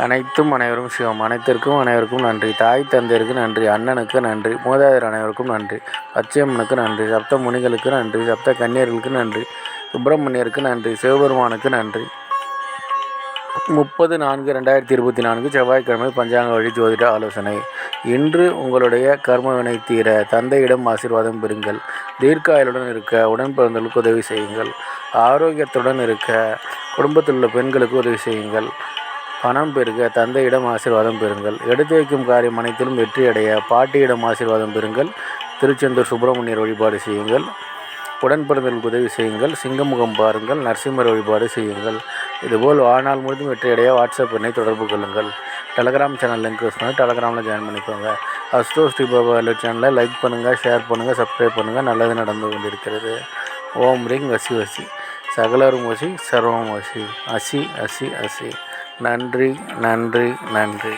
அனைத்தும் அனைவரும் சிவம். அனைத்திற்கும் அனைவருக்கும் நன்றி. தாய் தந்தையருக்கு நன்றி. அண்ணனுக்கு நன்றி. மூதாதையர் அனைவருக்கும் நன்றி. பச்சையம்மனுக்கு நன்றி. சப்த முனிகளுக்கு நன்றி. சப்த கன்னியர்களுக்கு நன்றி. சுப்பிரமணியருக்கு நன்றி. சிவபெருமானுக்கு நன்றி. 30/4/2024 செவ்வாய்க்கிழமை பஞ்சாங்க வழி ஜோதிட ஆலோசனை. இன்று உங்களுடைய கர்மவினை தீர தந்தையிடம் ஆசீர்வாதம் பெறுங்கள். தீர்க்காயுடன் இருக்க உடன் பிறந்தவர்களுக்கு உதவி செய்யுங்கள். ஆரோக்கியத்துடன் இருக்க குடும்பத்தில் உள்ள பெண்களுக்கு உதவி செய்யுங்கள். பணம் பெருக தந்தையிடம் ஆசீர்வாதம் பெறுங்கள். எடுத்து வைக்கும் காரியம் அனைத்திலும் வெற்றியடைய பாட்டியிடம் ஆசீர்வாதம் பெறுங்கள். திருச்செந்தூர் சுப்பிரமணியர் வழிபாடு செய்யுங்கள். உடன் பிறந்தவர்களுக்கு உதவி செய்யுங்கள். சிங்கமுகம் பாருங்கள். நரசிம்மர் வழிபாடு செய்யுங்கள். இதுபோல் வாழ்நாள் முழுதும் வெற்றியடைய வாட்ஸ்அப் எண்ணை தொடர்பு கொள்ளுங்கள். டெலகிராம் சேனல் லிங்க் யூஸ் பண்ணி டெலகிராமில் ஜாயின் பண்ணிக்கோங்க. அஸ்ட்ரோ ஸ்ரீ பாபா சேனலை லைக் பண்ணுங்கள், ஷேர் பண்ணுங்கள், சப்ஸ்கிரைப் பண்ணுங்கள். நல்லது நடந்து கொண்டிருக்கிறது. ஓம் ரீங் வசி வசி சகலரும் வசி சர்வம் வசி அசி அசி அசி. நன்றி நன்றி நன்றி.